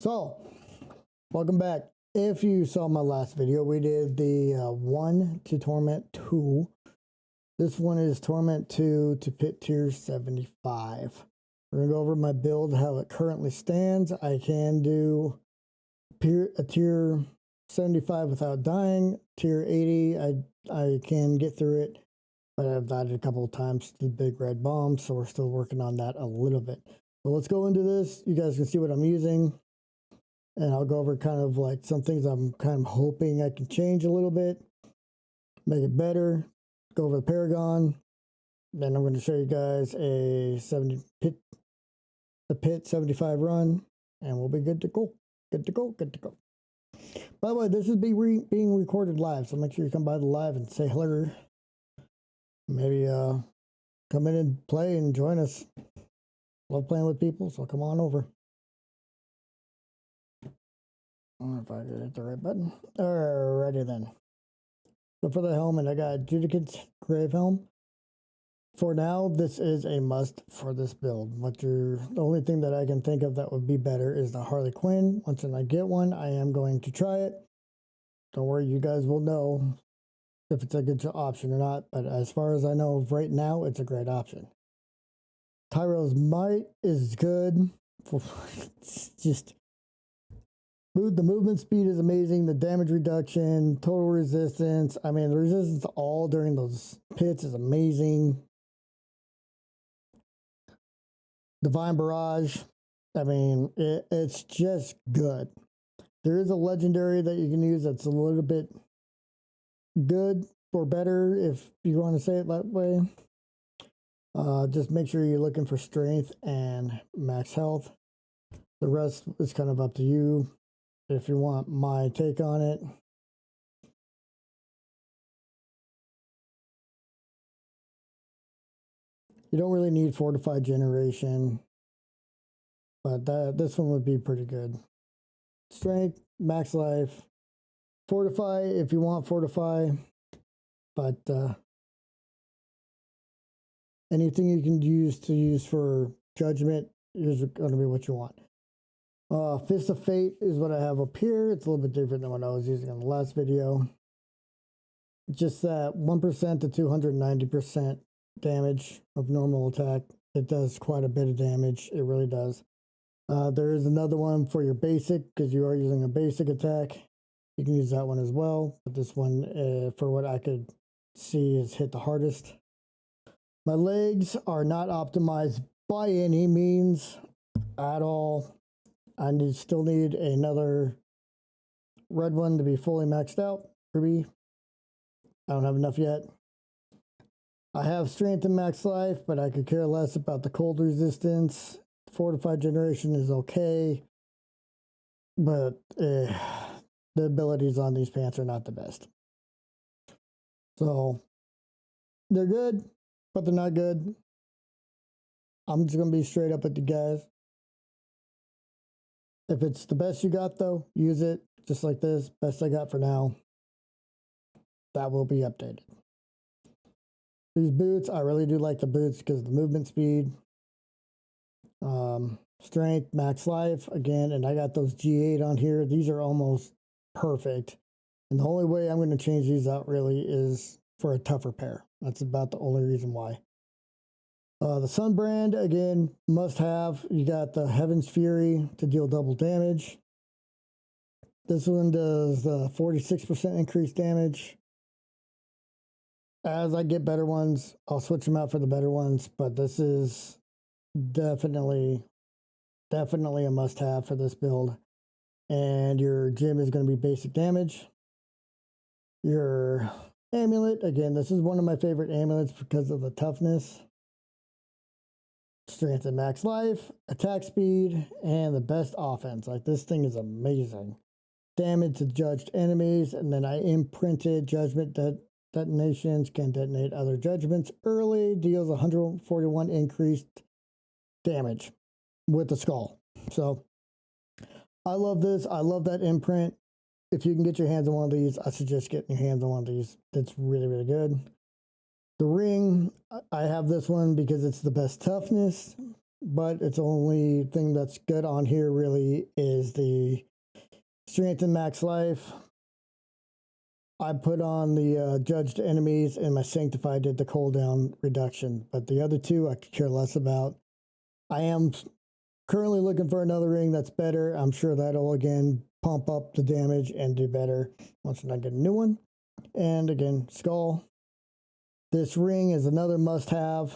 So, welcome back. If you saw my last video, we did the 1 to Torment 2. This one is Torment 2 to Pit Tier 75. We're going to go over my build, how it currently stands. I can do a Tier 75 without dying. Tier 80, I can get through it, but I've died a couple of times to the big red bomb, so we're still working on that a little bit. So let's go into this. You guys can see what I'm using. And I'll go over kind of like some things I'm kind of hoping I can change a little bit, make it better, go over the Paragon. Then I'm going to show you guys a pit 75 run, and we'll be good to go. Good to go, good to go. By the way, this is being recorded live, so make sure you come by the live and say hello. Maybe come in and play and join us. Love playing with people, so come on over. I don't know if I can hit the right button. Alrighty then. So for the helmet, I got Judicate's Grave Helm. For now, this is a must for this build. The only thing that I can think of that would be better is the Harley Quinn. Once I get one, I am going to try it. Don't worry, you guys will know if it's a good option or not. But as far as I know, right now, it's a great option. Tyro's Might is good. It's just... The movement speed is amazing. The damage reduction, total resistance. I mean, the resistance all during those pits is amazing. Divine Barrage. I mean, it's just good. There is a legendary that you can use that's a little bit good or better, if you want to say it that way. Just make sure you're looking for strength and max health. The rest is kind of up to you. If you want my take on it. You don't really need Fortified Generation, but this one would be pretty good. Strength, max life, Fortify if you want Fortify, but anything you can use for Judgment is going to be what you want. Fist of Fate is what I have up here. It's a little bit different than what I was using in the last video. Just that 1% to 290% damage of normal attack. It does quite a bit of damage. It really does. There is another one for your basic, because you are using a basic attack. You can use that one as well. But this one, for what I could see, is hit the hardest. My legs are not optimized by any means at all. I still need another red one to be fully maxed out. Ruby. I don't have enough yet. I have strength and max life, but I could care less about the cold resistance. Fortified Generation is okay, but the abilities on these pants are not the best. So they're good, but they're not good. I'm just going to be straight up with you guys. If it's the best you got, though, use it just like this. Best I got for now. That will be updated. These boots, I really do like the boots because of the movement speed. Strength, max life, again, and I got those G8 on here. These are almost perfect. And the only way I'm going to change these out really is for a tougher pair. That's about the only reason why. The Sunbrand, again, must have. You got the Heaven's Fury to deal double damage. This one does 46% increased damage. As I get better ones, I'll switch them out for the better ones, but this is definitely a must-have for this build. And your gem is going to be basic damage. Your amulet, again, this is one of my favorite amulets because of the toughness. Strength and max life, attack speed, and the best offense. Like, this thing is amazing. Damage to judged enemies, and then I imprinted judgment detonations can detonate other judgments early, deals 141 increased damage with the skull. So I love this. I love that imprint. If you can get your hands on one of these, I suggest getting your hands on one of these. It's really, really good. The ring, I have this one because it's the best toughness. but it's only thing that's good on here really is the strength and max life. I put on the judged enemies, and my sanctify did the cooldown reduction, but the other two I could care less about. I am currently looking for another ring that's better. I'm sure that'll again pump up the damage and do better once I get a new one. And again, skull. This ring is another must-have.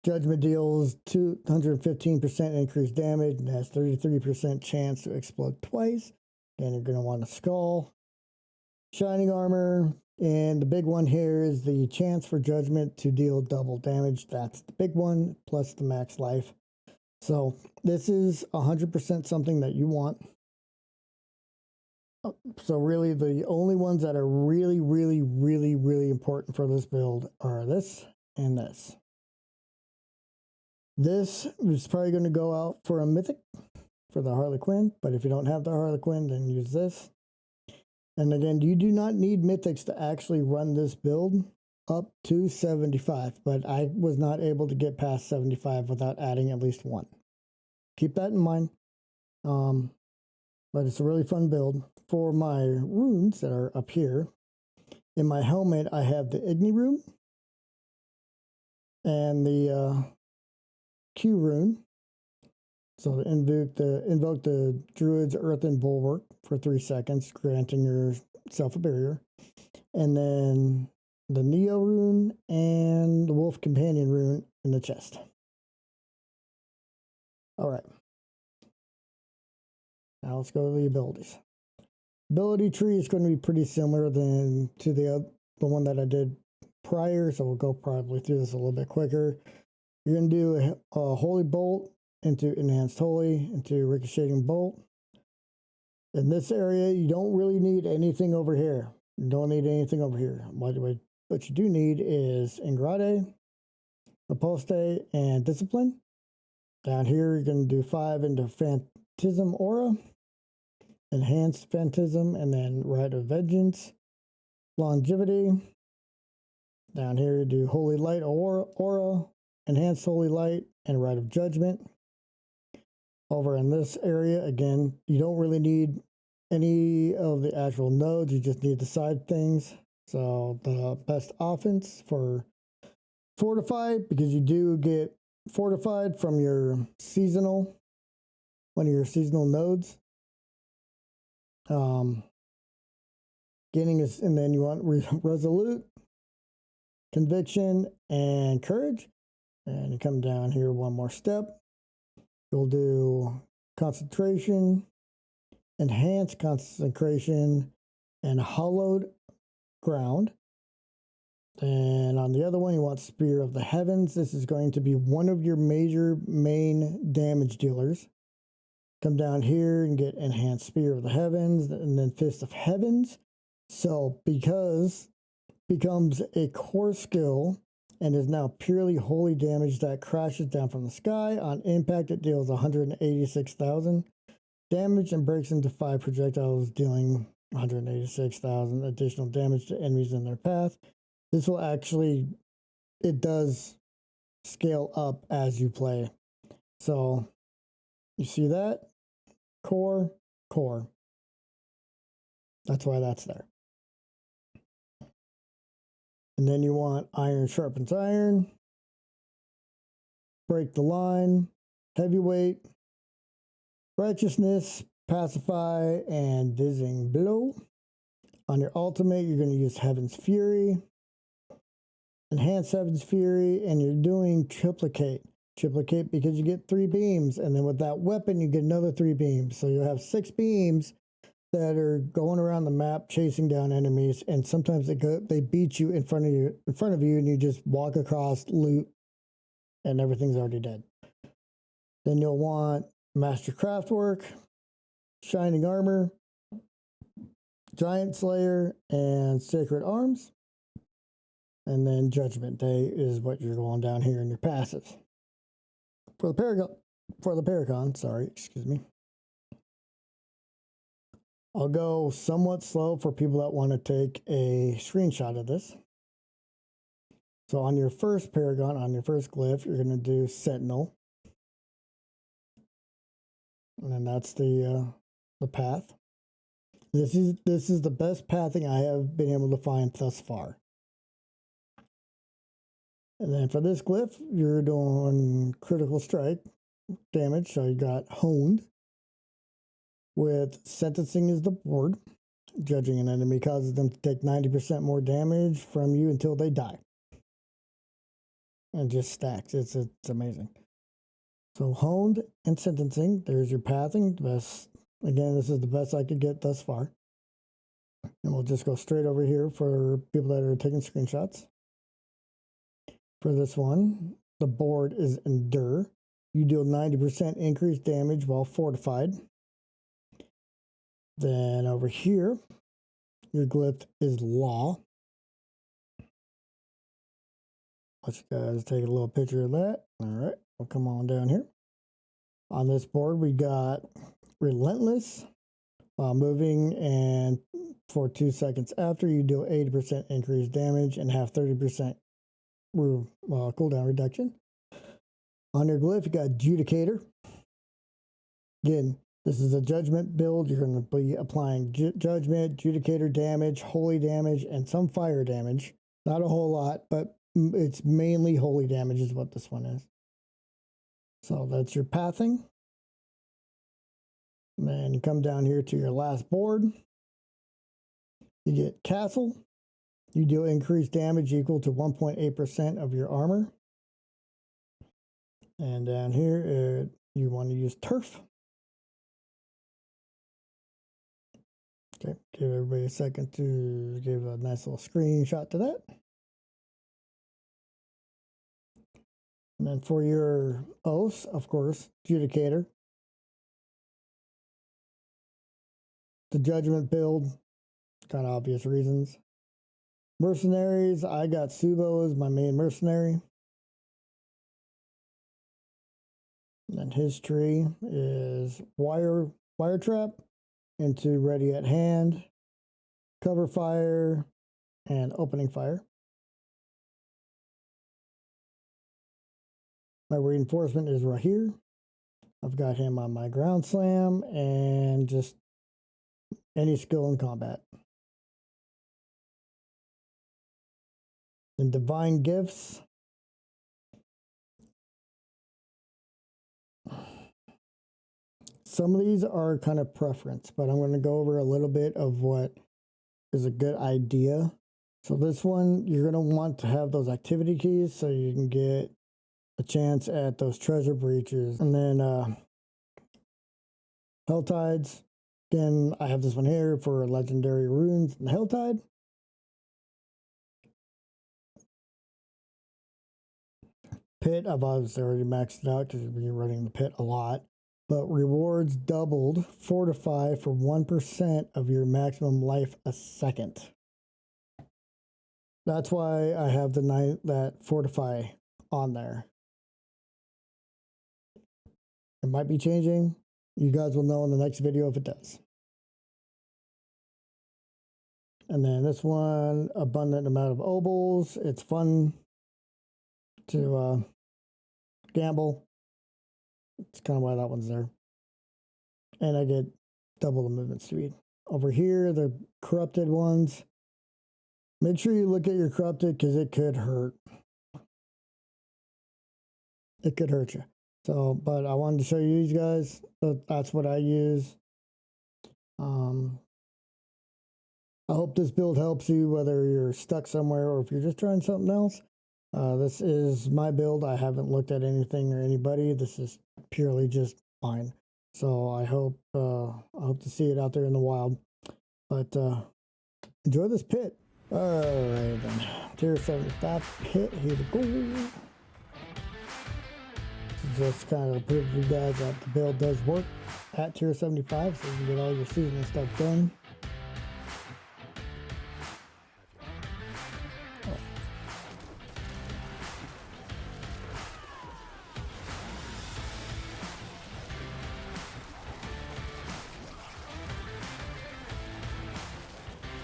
Judgment deals 215% increased damage and has 33% chance to explode twice. And you're going to want a skull. Shining armor. And the big one here is the chance for judgment to deal double damage. That's the big one, plus the max life. So this is 100% something that you want. So really the only ones that are really important for this build are this and this. This is probably going to go out for a mythic for the Harley Quinn, but if you don't have the Harley Quinn, then use this. And again, you do not need mythics to actually run this build up to 75, but I was not able to get past 75 without adding at least one. Keep that in mind. But it's a really fun build. For my runes that are up here, in my helmet, I have the Igni rune and the Q rune. So to invoke the Druid's Earthen Bulwark for 3 seconds, granting yourself a barrier. And then the Neo rune and the Wolf Companion rune in the chest. All right. Now let's go to the abilities. Ability tree is going to be pretty similar to the one that I did prior, so we'll go probably through this a little bit quicker. You're going to do a Holy Bolt into Enhanced Holy, into Ricocheting Bolt. In this area, you don't really need anything over here. You don't need anything over here. What you do need is Ingrate, Riposte, and Discipline. Down here, you're going to do 5 into Phantasm Aura, Enhanced Phantasm, and then Rite of Vengeance, Longevity. Down here, you do Holy Light Aura, Enhanced Holy Light, and Rite of Judgment. Over in this area, again, you don't really need any of the actual nodes, you just need the side things. So the best offense for Fortified, because you do get Fortified from your seasonal, one of your seasonal nodes. Gaining is, and then you want Resolute, Conviction, and Courage. And you come down here one more step. You'll do Concentration, Enhanced Concentration, and Hollowed Ground. And on the other one, you want Spear of the Heavens. This is going to be one of your major main damage dealers. Come down here and get Enhanced Spear of the Heavens, and then Fist of Heavens. So because becomes a core skill and is now purely holy damage that crashes down from the sky. On impact, it deals 186,000 damage and breaks into 5 projectiles, dealing 186,000 additional damage to enemies in their path. This will actually, it does scale up as you play. So you see that? Core. That's why that's there. And then you want Iron Sharpens Iron, Break the Line, Heavyweight, Righteousness, Pacify, and Dizzying Blow. On your ultimate, you're going to use Heaven's Fury, Enhance Heaven's Fury, and you're doing Triplicate. Triplicate because you get 3 beams, and then with that weapon, you get another 3 beams. So you'll have 6 beams that are going around the map chasing down enemies, and sometimes they beat you in front of you, and you just walk across, loot, and everything's already dead. Then you'll want Master Craftwork, Shining Armor, Giant Slayer, and Sacred Arms. And then Judgment Day is what you're going down here in your passives. For the Paragon, sorry, excuse me. I'll go somewhat slow for people that want to take a screenshot of this. So on your first paragon, on your first glyph, you're going to do Sentinel. And then that's the path. This is the best pathing I have been able to find thus far. And then for this glyph, you're doing critical strike damage. So you got honed. With sentencing is the board. Judging an enemy causes them to take 90% more damage from you until they die. And just stacks. It's amazing. So honed and sentencing. There's your pathing. The best. Again, this is the best I could get thus far. And we'll just go straight over here for people that are taking screenshots. For this one, the board is Endure. You deal 90% increased damage while fortified. Then over here, your glyph is Law. Let you guys take a little picture of that. All right, we'll come on down here. On this board, we got Relentless. While moving and for 2 seconds after, you deal 80% increased damage and have 30% cooldown reduction. On your glyph, you got Judicator. Again, this is a judgment build. You're going to be applying judgment, Judicator damage, holy damage, and some fire damage. Not a whole lot, but it's mainly holy damage is what this one is. So that's your pathing. And then you come down here to your last board. You get Castle. You deal increased damage equal to 1.8% of your armor. And down here, you want to use Turf. Okay, give everybody a second to give a nice little screenshot to that. And then for your oaths, of course, Judicator. The judgment build, kind of obvious reasons. Mercenaries, I got Subo as my main mercenary. And then his tree is Wire Trap into Ready at Hand, Cover Fire, and Opening Fire. My reinforcement is right here. I've got him on my Ground Slam and just any skill in combat. And Divine Gifts. Some of these are kind of preference, but I'm going to go over a little bit of what is a good idea. So this one, you're going to want to have those activity keys so you can get a chance at those treasure breaches. And then Helltides. Again, I have this one here for legendary runes and Helltide. Pit, I've obviously already maxed it out because you're running the pit a lot. But rewards doubled, fortify for 1% of your maximum life a second. That's why I have that fortify on there. It might be changing. You guys will know in the next video if it does. And then this one, abundant amount of obols. It's fun to gamble. It's kind of why that one's there. And I get double the movement speed. Over here, the corrupted ones. Make sure you look at your corrupted because it could hurt. It could hurt you. So, but I wanted to show you these guys. So that's what I use. I hope this build helps you, whether you're stuck somewhere or if you're just trying something else. This is my build. I haven't looked at anything or anybody. This is purely just mine. So I hope to see it out there in the wild. But enjoy this pit. All right, then. Tier 75 pit. Here we go. Just kind of prove to you guys that the build does work at tier 75, so you can get all your seasonal stuff done.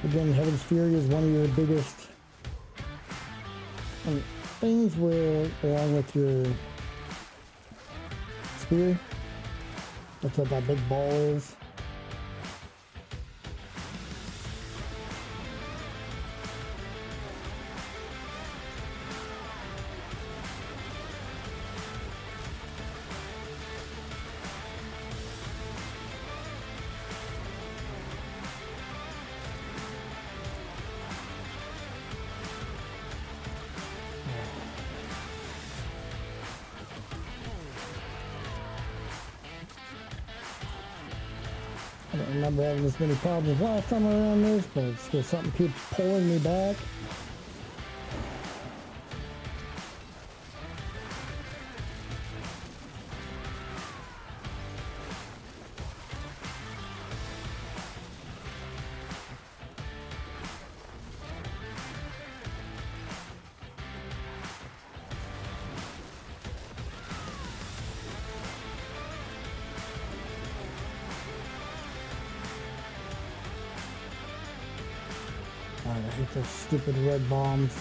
Again, Heaven's Fury is one of your biggest things with along with your spear. That's what that big ball is. I don't remember having this many problems last time around this, but it's because something keeps pulling me back. I hate those stupid red bombs.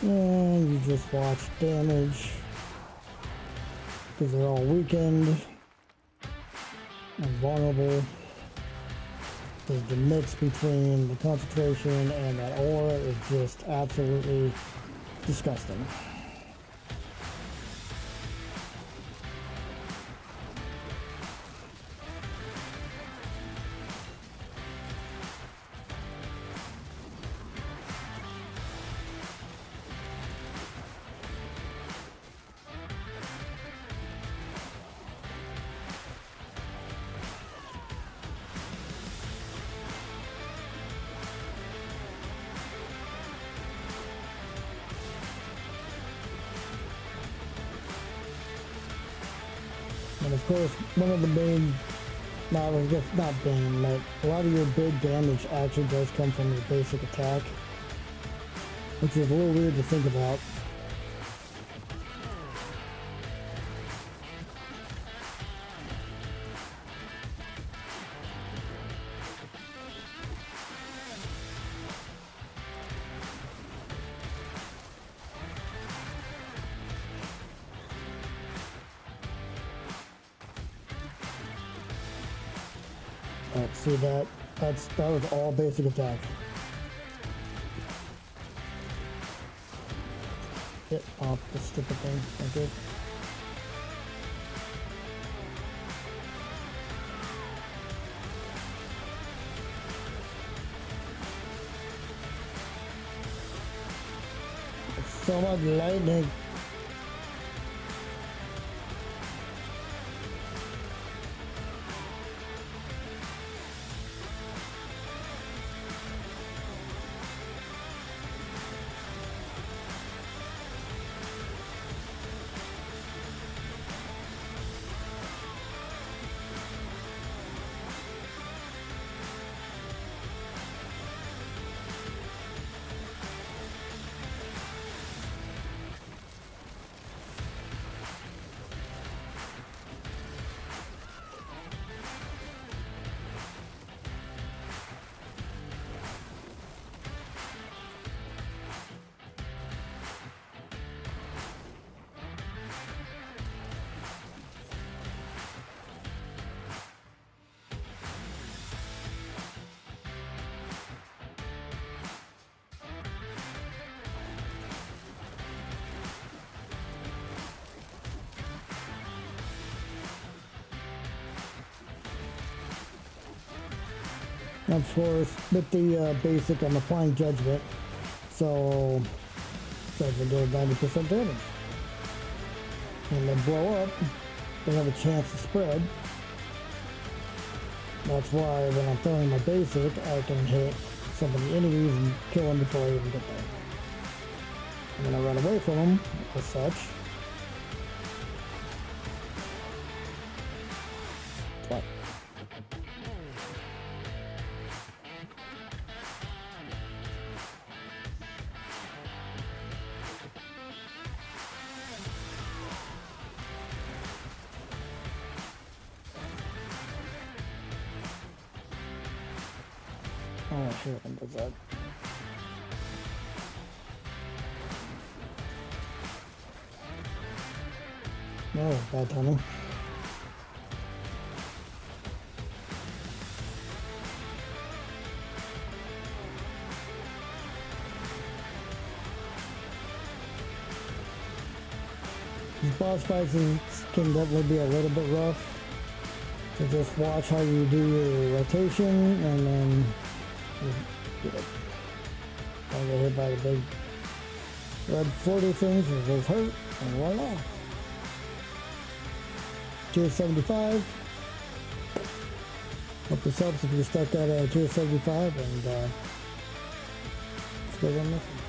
And you just watch damage because they're all weakened and vulnerable. Because the mix between the concentration and that aura is just absolutely disgusting. And of course, one of the main, not bane, but a lot of your big damage actually does come from your basic attack, which is a little weird to think about. See that? That was all basic attack. Get off the stupid thing. Thank you. There's so much lightning. Of course, with the basic, I'm applying judgment, so judgment does 90% damage. When they blow up, they have a chance to spread. That's why when I'm throwing my basic, I can hit some of the enemies and kill them before I even get there. And then I run away from them, as such. What? Oh, here one does that. No, bad timing. These boss fights can definitely be a little bit rough. So just watch how you do your rotation and then I'll get hit by the big red floaty things and those hurt, and voila. Tier 75. Hope this helps if you're stuck at tier 75, and let's go on this one.